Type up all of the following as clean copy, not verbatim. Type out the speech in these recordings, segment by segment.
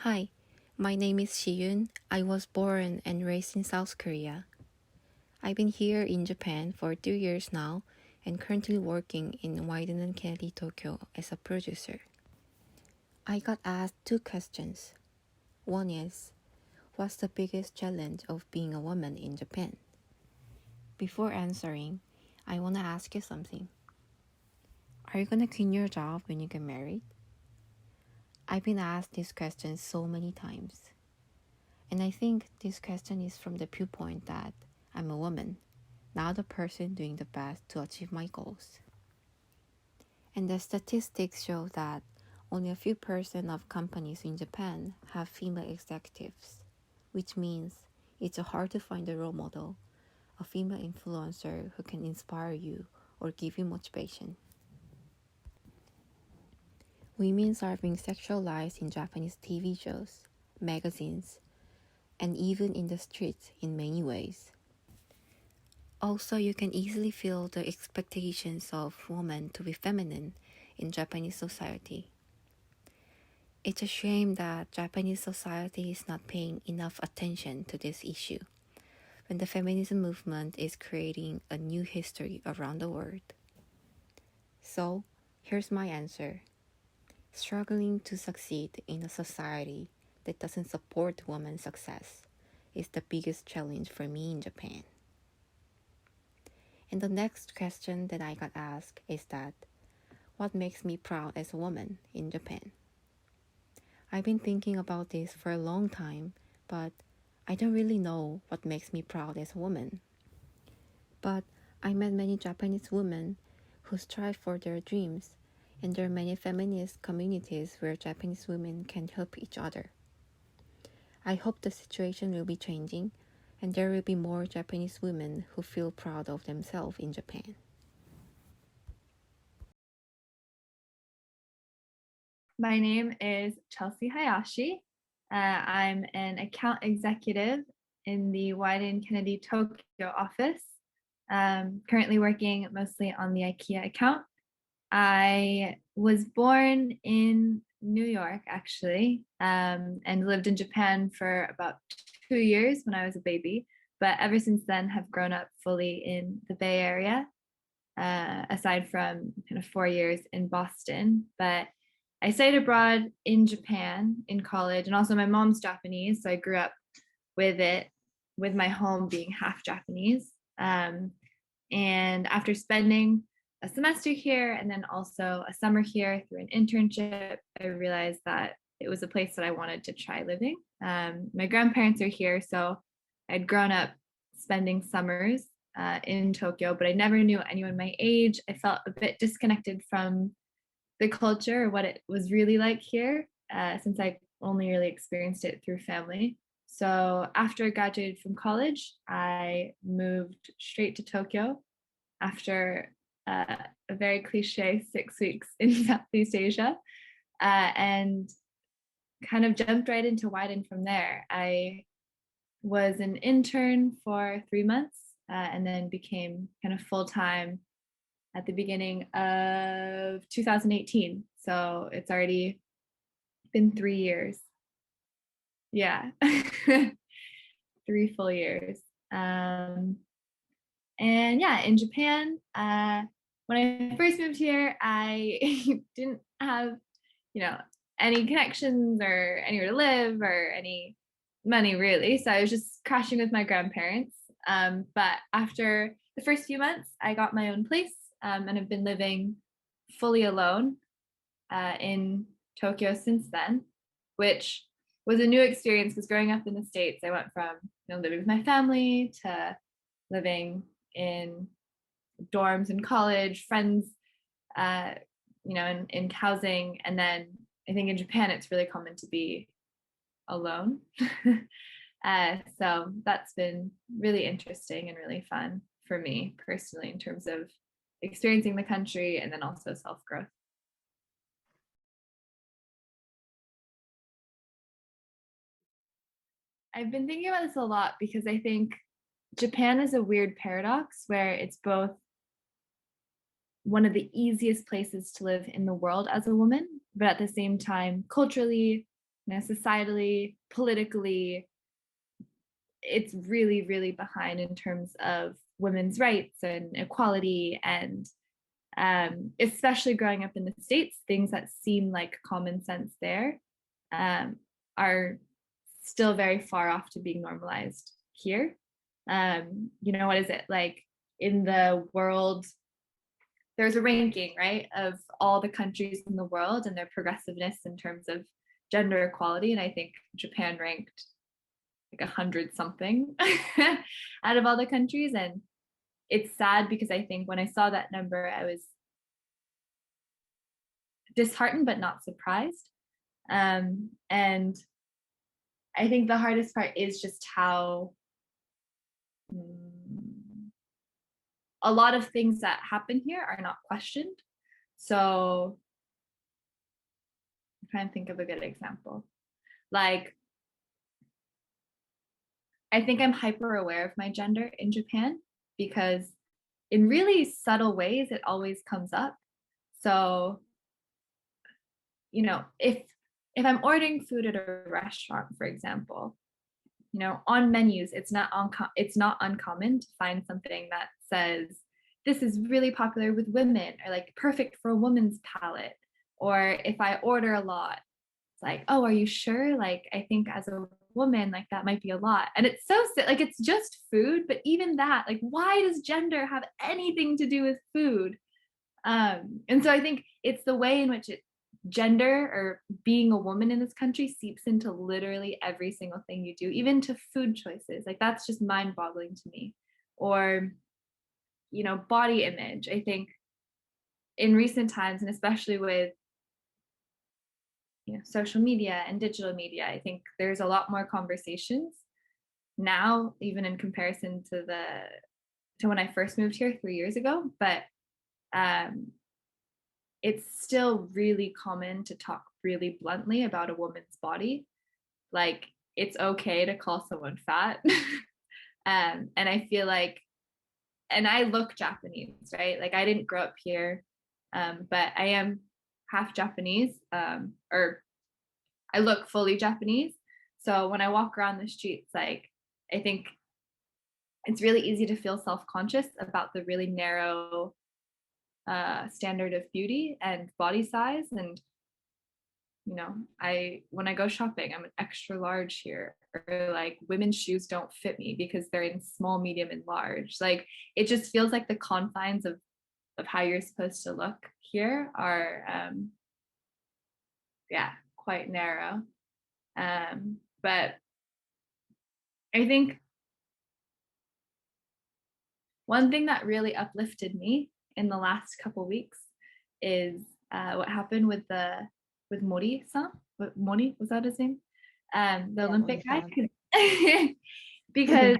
Hi, my name is Siyun. I was born and raised in South Korea. I've been here in Japan for 2 years now and currently working in W+K Tokyo as a producer. I got asked 2 questions. One is, what's the biggest challenge of being a woman in Japan? Before answering, I want to ask you something. Are you gonna quit your job when you get married? I've been asked this question so many times. And I think this question is from the viewpoint that I'm a woman, not the person doing the best to achieve my goals. And the statistics show that only a few % of companies in Japan have female executives, which means it's hard to find a role model, a female influencer who can inspire you or give you motivation. Women are being sexualized in Japanese TV shows, magazines, and even in the streets in many ways. Also, you can easily feel the expectations of women to be feminine in Japanese society. It's a shame that Japanese society is not paying enough attention to this issue when the feminism movement is creating a new history around the world. So, here's my answer. Struggling to succeed in a society that doesn't support women's success is the biggest challenge for me in Japan. And the next question that I got asked is that, what makes me proud as a woman in Japan? I've been thinking about this for a long time, but I don't really know what makes me proud as a woman. But I met many Japanese women who strive for their dreams, and there are many feminist communities where Japanese women can help each other. I hope the situation will be changing, and there will be more Japanese women who feel proud of themselves in Japan. My name is Chelsea Hayashi. I'm an account executive in the Wieden+Kennedy Tokyo office, currently working mostly on the IKEA account. I was born in New York, actually, and lived in Japan for about 2 years when I was a baby, but ever since then have grown up fully in the Bay Area, aside from kind of 4 years in Boston. But I studied abroad in Japan in college, and also my mom's Japanese, so I grew up with it, with my home being half Japanese. And after spending a semester here and then also a summer here through an internship, I realized that it was a place that I wanted to try living. My grandparents are here, so I'd grown up spending summers in Tokyo, but I never knew anyone my age. I felt a bit disconnected from the culture or what it was really like here, since I only really experienced it through family. So after I graduated from college, I moved straight to Tokyo after a very cliche 6 weeks in Southeast Asia, and kind of jumped right into Wieden from there. I was an intern for 3 months, and then became kind of full-time at the beginning of 2018. So it's already been 3 years. Yeah, 3 full years. And yeah, in Japan, when I first moved here, I didn't have, any connections or anywhere to live or any money really. So I was just crashing with my grandparents. But after the first few months, I got my own place, and have been living fully alone in Tokyo since then, which was a new experience because growing up in the States, I went from living with my family to living in dorms in college, friends, in housing. And then I think in Japan, it's really common to be alone. So that's been really interesting and really fun for me personally in terms of experiencing the country and then also self-growth. I've been thinking about this a lot because I think Japan is a weird paradox where it's both one of the easiest places to live in the world as a woman, but at the same time, culturally, societally, politically, it's really, really behind in terms of women's rights and equality. And especially growing up in the States, things that seem like common sense there are still very far off to being normalized here. What is it like in the world? There's a ranking, right, of all the countries in the world and their progressiveness in terms of gender equality. And I think Japan ranked like 100 something out of all the countries. And it's sad because I think when I saw that number, I was disheartened but not surprised. And I think the hardest part is just how a lot of things that happen here are not questioned. So I'm trying to think of a good example. Like, I think I'm hyper aware of my gender in Japan because in really subtle ways, it always comes up. So, if I'm ordering food at a restaurant, for example, on menus, it's not uncommon to find something that says, this is really popular with women, or like perfect for a woman's palate. Or if I order a lot, it's like, oh, are you sure? Like, I think as a woman, like that might be a lot. And it's so like, it's just food, but even that, like, why does gender have anything to do with food? And so I think it's the way in which gender or being a woman in this country seeps into literally every single thing you do, even to food choices. Like, that's just mind-boggling to me. Or, body image. I think in recent times, and especially with social media and digital media, I think there's a lot more conversations now, even in comparison to when I first moved here 3 years ago. But it's still really common to talk really bluntly about a woman's body. Like, it's okay to call someone fat. And I feel like, and I look Japanese, right? Like, I didn't grow up here, but I am half Japanese, or I look fully Japanese. So when I walk around the streets, like, I think it's really easy to feel self-conscious about the really narrow standard of beauty and body size. And when I go shopping, I'm an extra large here, or like women's shoes don't fit me because they're in small, medium, and large. Like, it just feels like the confines of how you're supposed to look here are quite narrow. But I think one thing that really uplifted me in the last couple weeks is what happened with Mori-san. Mori, was that his name? The Olympic guy. Because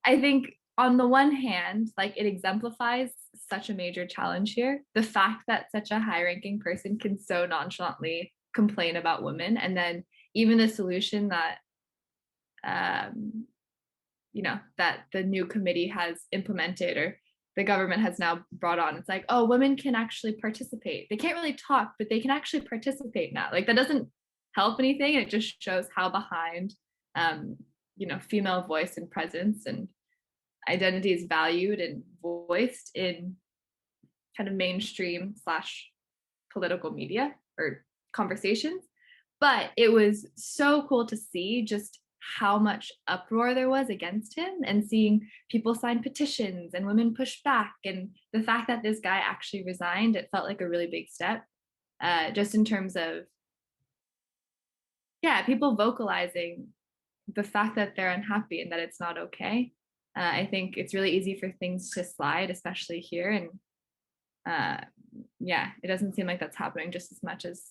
I think on the one hand, like, it exemplifies such a major challenge here. The fact that such a high-ranking person can so nonchalantly complain about women, and then even the solution that that the new committee has implemented, or the government has now brought on. It's like, oh, women can actually participate. They can't really talk, but they can actually participate now. Like, that doesn't help anything. It just shows how behind, female voice and presence and identity is valued and voiced in kind of mainstream / political media or conversations. But it was so cool to see just how much uproar there was against him, and seeing people sign petitions and women push back, and the fact that this guy actually resigned, it felt like a really big step, just in terms of people vocalizing the fact that they're unhappy and that it's not okay. I think it's really easy for things to slide, especially here, and it doesn't seem like that's happening just as much as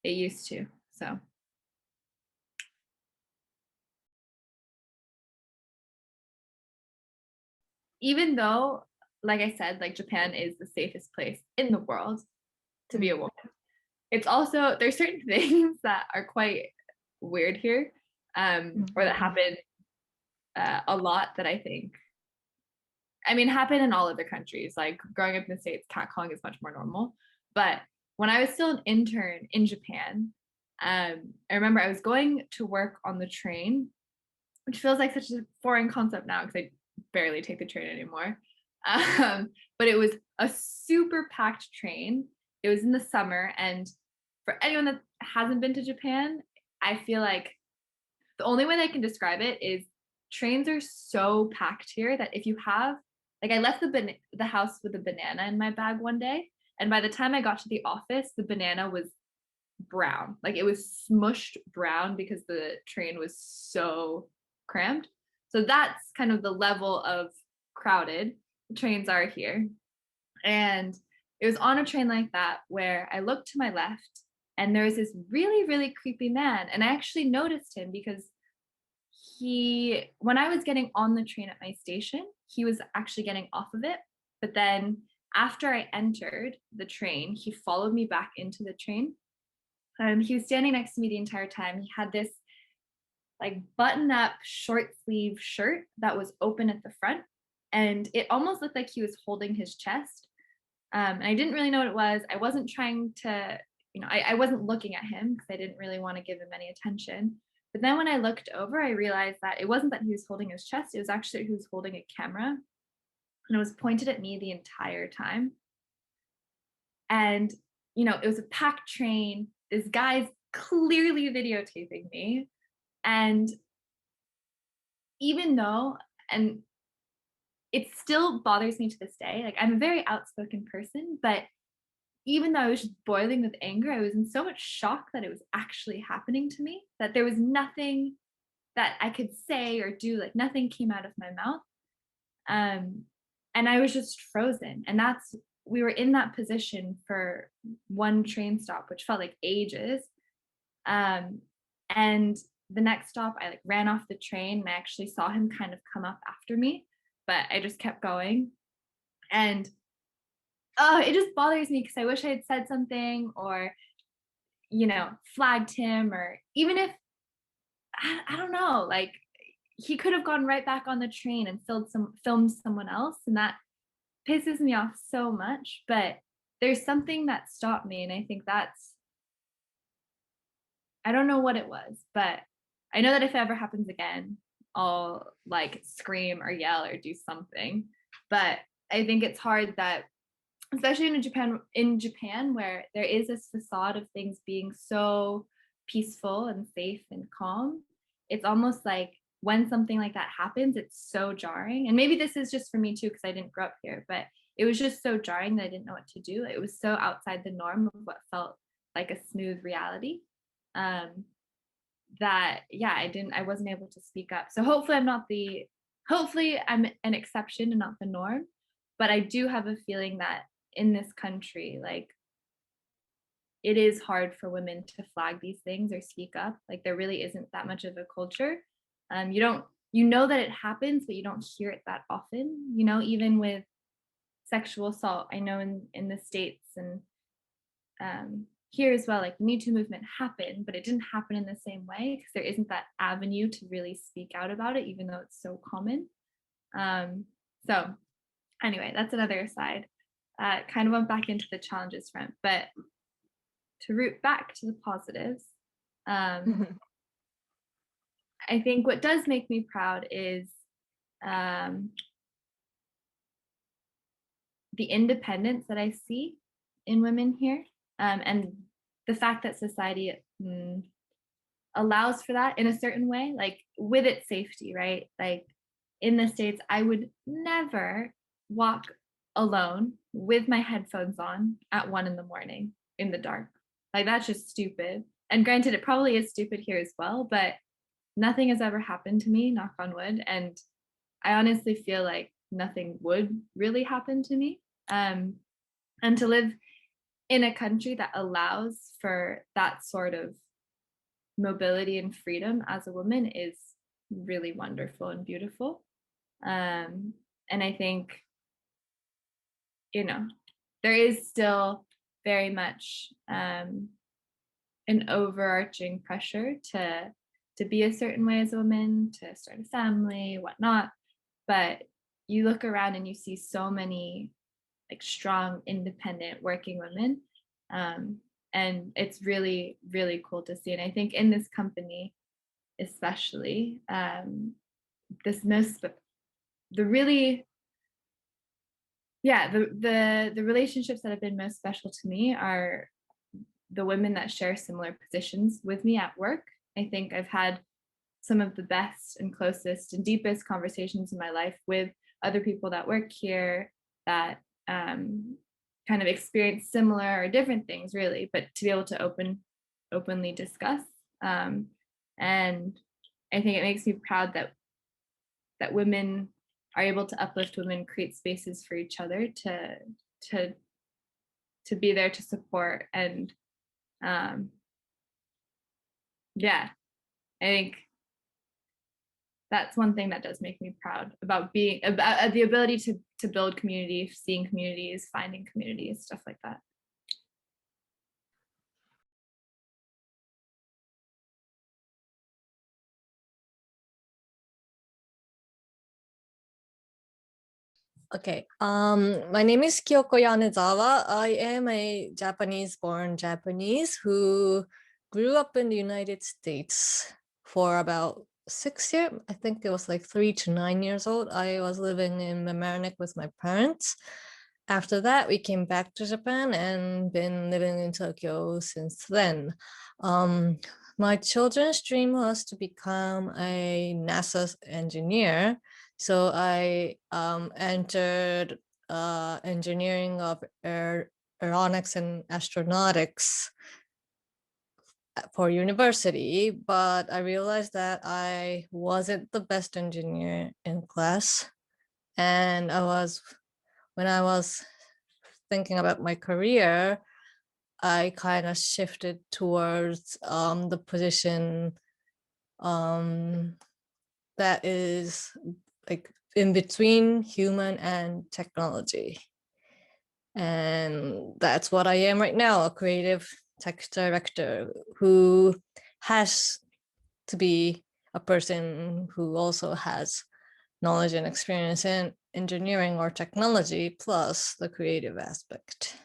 it used to. So even though, like I said, like, Japan is the safest place in the world to be a woman, it's also, there's certain things that are quite weird here, or that happen a lot, that I think, happen in all other countries. Like, growing up in the States, catcalling is much more normal. But when I was still an intern in Japan, I remember I was going to work on the train, which feels like such a foreign concept now because I barely take the train anymore. But it was a super packed train. It was in the summer, and for anyone that hasn't been to Japan, I feel like the only way that I can describe it is trains are so packed here that if you have, like, I left the house with a banana in my bag one day, and by the time I got to the office, the banana was brown. Like, it was smushed brown because the train was so cramped. So that's kind of the level of crowded trains are here. And it was on a train like that where I looked to my left and there was this really, really creepy man. And I actually noticed him because when I was getting on the train at my station, he was actually getting off of it. But then after I entered the train, he followed me back into the train. He was standing next to me the entire time. He had this like button up short sleeve shirt that was open at the front. And it almost looked like he was holding his chest. And I didn't really know what it was. I wasn't trying to, I wasn't looking at him because I didn't really want to give him any attention. But then when I looked over, I realized that it wasn't that he was holding his chest. It was actually he was holding a camera. And it was pointed at me the entire time. And, it was a packed train. This guy's clearly videotaping me. And even though, and it still bothers me to this day, like, I'm a very outspoken person, but even though I was just boiling with anger, I was in so much shock that it was actually happening to me, that there was nothing that I could say or do, like nothing came out of my mouth. And I was just frozen. And we were in that position for one train stop, which felt like ages. And the next stop, I like ran off the train and I actually saw him kind of come up after me, but I just kept going. And it just bothers me because I wish I had said something or, flagged him, or even if, I don't know, like, he could have gone right back on the train and filmed someone else. And that pisses me off so much. But there's something that stopped me. And I think I don't know what it was, but I know that if it ever happens again, I'll like scream or yell or do something. But I think it's hard that, especially in Japan, where there is this facade of things being so peaceful and safe and calm, it's almost like when something like that happens, it's so jarring. And maybe this is just for me too, because I didn't grow up here, but it was just so jarring that I didn't know what to do. It was so outside the norm of what felt like a smooth reality. That I wasn't able to speak up. So hopefully I'm an exception and not the norm. But I do have a feeling that in this country, like, it is hard for women to flag these things or speak up. Like, there really isn't that much of a culture. You know that it happens, but you don't hear it that often, even with sexual assault. I know in the States and here as well, like, the Me Too movement happened, but it didn't happen in the same way because there isn't that avenue to really speak out about it, even though it's so common. So anyway, that's another aside. Kind of went back into the challenges front, but to root back to the positives, I think what does make me proud is the independence that I see in women here, and the fact that society allows for that in a certain way, like with its safety, right? Like, in the States, I would never walk alone with my headphones on at 1 a.m. in the dark. Like, that's just stupid. And granted, it probably is stupid here as well, but nothing has ever happened to me, knock on wood. And I honestly feel like nothing would really happen to me. And to live in a country that allows for that sort of mobility and freedom as a woman is really wonderful and beautiful. And I think, there is still very much an overarching pressure to be a certain way as a woman, to start a family, whatnot. But you look around and you see so many like strong, independent working women. And And it's really, really cool to see. And I think in this company, especially, the relationships that have been most special to me are the women that share similar positions with me at work. I think I've had some of the best and closest and deepest conversations in my life with other people that work here that kind of experience similar or different things, really, but to be able to openly discuss. And I think it makes me proud that women are able to uplift women, create spaces for each other to be there to support. And yeah, I think that's one thing that does make me proud about the ability to build community, seeing communities, finding communities, stuff like that. Okay, my name is Kyoko Yanezawa. I am a Japanese-born Japanese who grew up in the United States for about 6 years. I think it was like 3 to 9 years old. I was living in Mamaroneck with my parents. After that, we came back to Japan and been living in Tokyo since then. My children's dream was to become a NASA engineer. So I entered engineering of aeronautics and astronautics for university, but I realized that I wasn't the best engineer in class. And when I was thinking about my career, I kind of shifted towards the position that is like in between human and technology. And that's what I am right now, a creative tech director who has to be a person who also has knowledge and experience in engineering or technology, plus the creative aspect.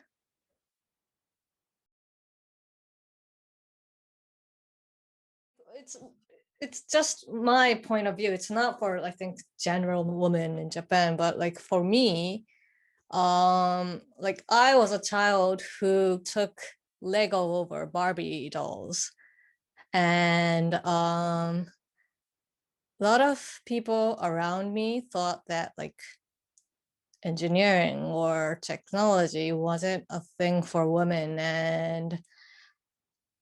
It's just my point of view. It's not for, I think, general women in Japan, but like for me, like I was a child who took Lego over Barbie dolls, and a lot of people around me thought that like engineering or technology wasn't a thing for women, and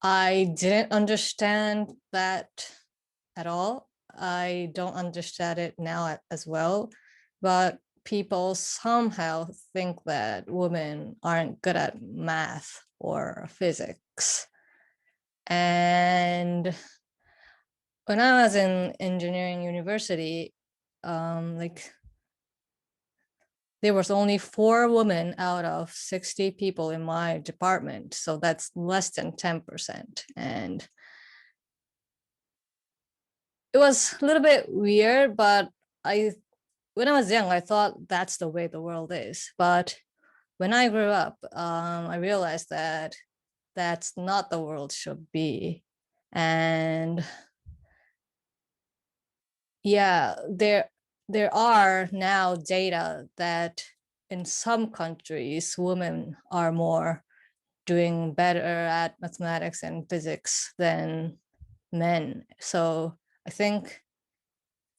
I didn't understand that at all. I don't understand it now as well, but people somehow think that women aren't good at math or physics. And when I was in engineering university, like there was only 4 women out of 60 people in my department. So that's less than 10%. And it was a little bit weird, but when I was young, I thought that's the way the world is. But when I grew up, I realized that that's not the world should be. And yeah, there are now data that in some countries, women are more doing better at mathematics and physics than men. So I think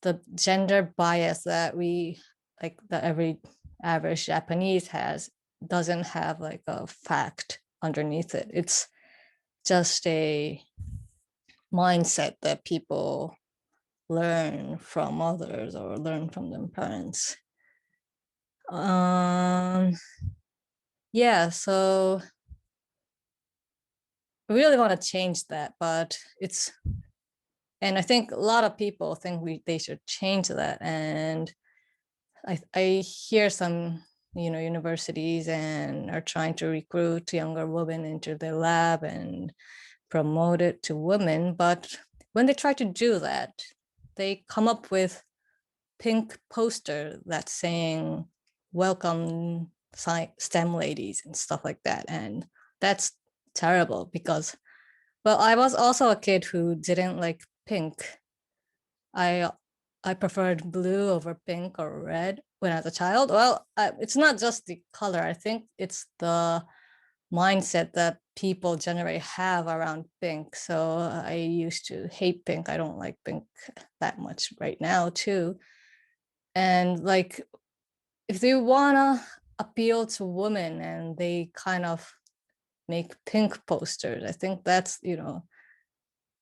the gender bias that every average Japanese has doesn't have like a fact underneath it. It's just a mindset that people learn from others or learn from their parents. Yeah, so I really want to change that, but and I think a lot of people think they should change that. And I hear some, universities and are trying to recruit younger women into their lab and promote it to women. But when they try to do that, they come up with pink poster that's saying, welcome STEM ladies and stuff like that. And that's terrible because, well, I was also a kid who didn't like pink. I preferred blue over pink or red when I was a child. Well, it's not just the color. I think it's the mindset that people generally have around pink. So I used to hate pink. I don't like pink that much right now too. And like, if they wanna appeal to women and they kind of make pink posters, I think that's,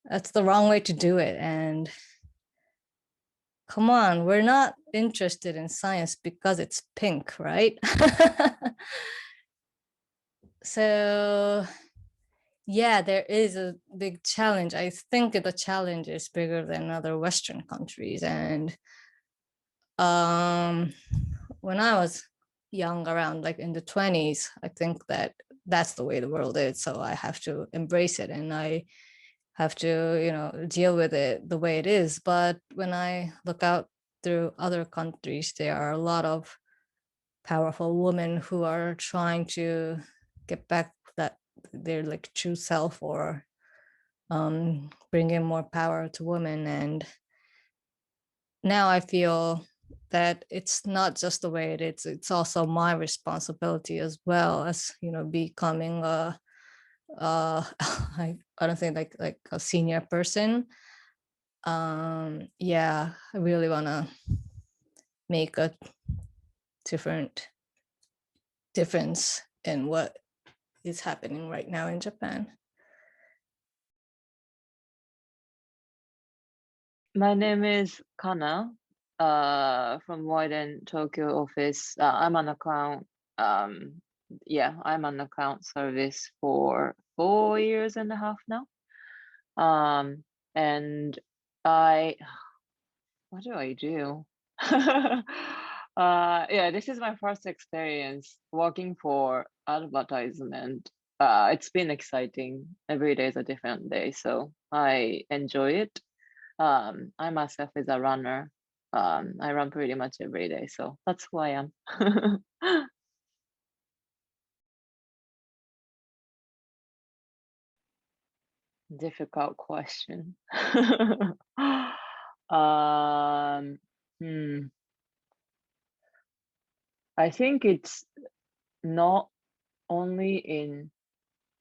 that's the wrong way to do it. And come on, we're not interested in science because it's pink, right? So yeah, there is a big challenge. I think the challenge is bigger than other Western countries. And when I was young, around like in the 20s, I think that that's the way the world is. So I have to embrace it and I have to, deal with it the way it is. But when I look out through other countries, there are a lot of powerful women who are trying to get back that their like true self or bring in more power to women. And now I feel that it's not just the way it is, it's also my responsibility as well as, becoming I don't think like a senior person. Yeah, I really want to make a difference in what is happening right now in Japan. My name is Kana from Widen Tokyo office. I'm an account. I'm an account service for 4.5 years now. And what do I do? This is my first experience working for advertisement. It's been exciting. Every day is a different day, so I enjoy it. I myself is a runner. I run pretty much every day, so that's who I am. Difficult question. I think it's not only in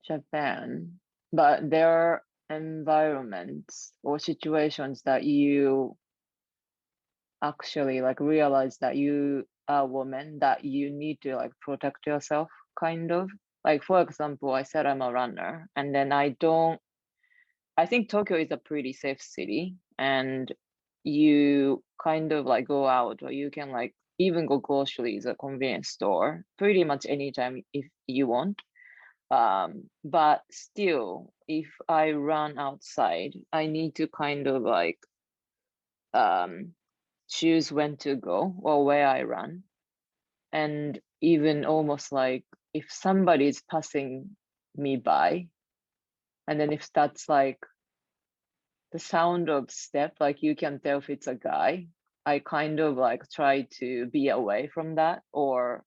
Japan, but there are environments or situations that you actually like realize that you are a woman, that you need to like protect yourself, kind of. Like, for example, I said I'm a runner, and then I think Tokyo is a pretty safe city, and you kind of like go out, or you can like even go groceries, a convenience store, pretty much anytime if you want. But still, if I run outside, I need to kind of like choose when to go or where I run. And even almost like if somebody is passing me by, and then if that's like the sound of step, like you can tell if it's a guy, I kind of like try to be away from that, or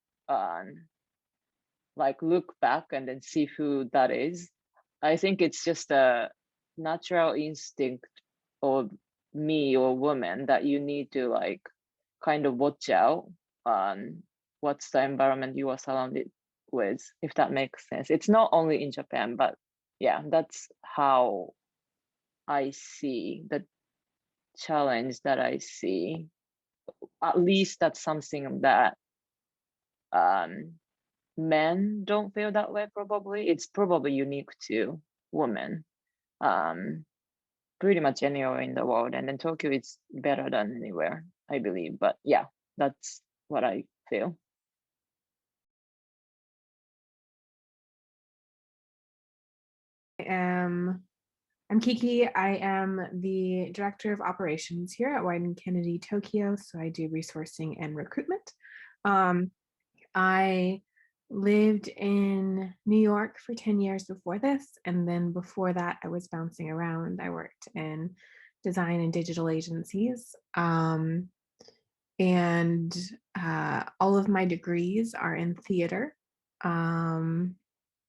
like look back and then see who that is. I think it's just a natural instinct of me or woman that you need to like kind of watch out on what's the environment you are surrounded with, if that makes sense. It's not only in Japan, but yeah, that's how I see the challenge that I see. At least that's something that men don't feel that way, probably. It's probably unique to women. Pretty much anywhere in the world, and then Tokyo is better than anywhere, I believe. But yeah, that's what I feel. I'm Kiki. I am the Director of Operations here at Wieden+Kennedy Tokyo, so I do resourcing and recruitment. I lived in New York for 10 years before this, and then before that I was bouncing around. I worked in design and digital agencies, and all of my degrees are in theater.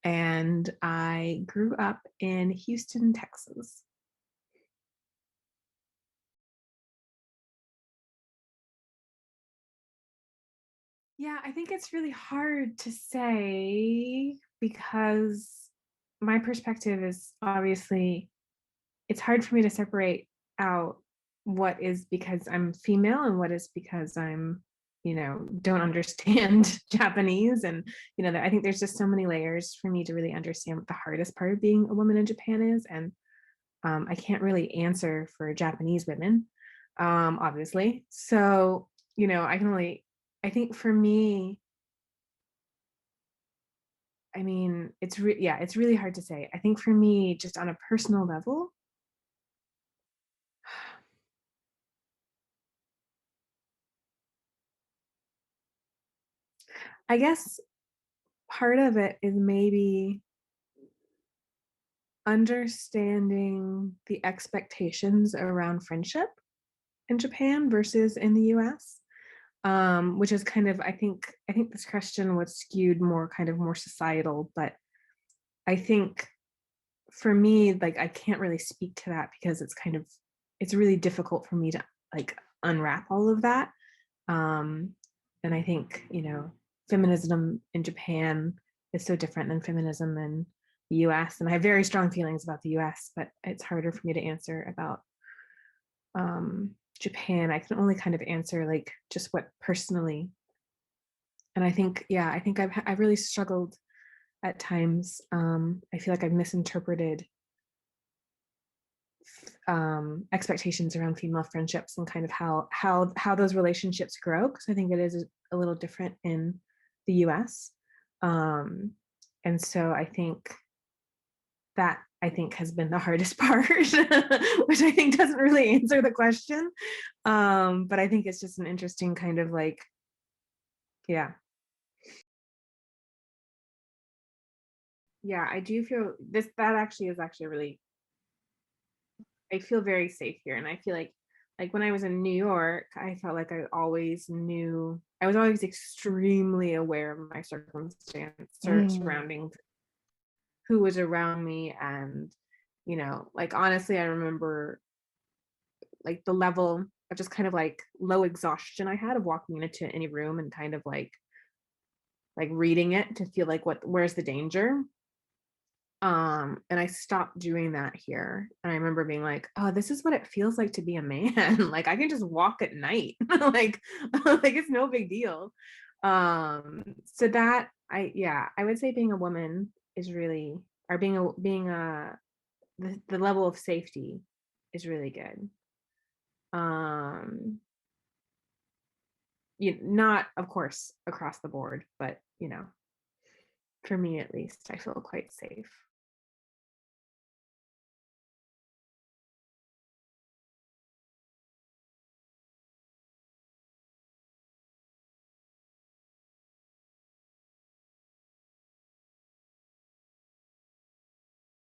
and I grew up in Houston, Texas. Yeah, I think it's really hard to say because my perspective is obviously, it's hard for me to separate out what is because I'm female and what is because I'm, don't understand Japanese. And, I think there's just so many layers for me to really understand what the hardest part of being a woman in Japan is. And I can't really answer for Japanese women, obviously. So, I think for me, I mean, it's really hard to say. I think for me, just on a personal level, I guess part of it is maybe understanding the expectations around friendship in Japan versus in the US, which is kind of, I think this question was skewed more societal, but I think for me, like, I can't really speak to that because it's really difficult for me to like unwrap all of that. And I think, feminism in Japan is so different than feminism in the US. And I have very strong feelings about the US, but it's harder for me to answer about Japan. I can only kind of answer like just what personally. And I think, I've really struggled at times. I feel like I've misinterpreted expectations around female friendships and kind of how those relationships grow, because I think it is a little different in the US. And so I think that has been the hardest part, which I think doesn't really answer the question. But I think it's just an interesting kind of like, yeah. Yeah, I do feel that actually is really, I feel very safe here. And I feel like when I was in New York, I felt like I was always extremely aware of my circumstance surrounding who was around me. And, like, honestly, I remember like the level of just kind of like low exhaustion I had of walking into any room and kind of like reading it to feel like where's the danger. And I stopped doing that here. And I remember being like, oh, this is what it feels like to be a man. Like, I can just walk at night. like it's no big deal. So that I would say being a woman is really, or being the level of safety is really good. Not of course across the board, but for me at least, I feel quite safe.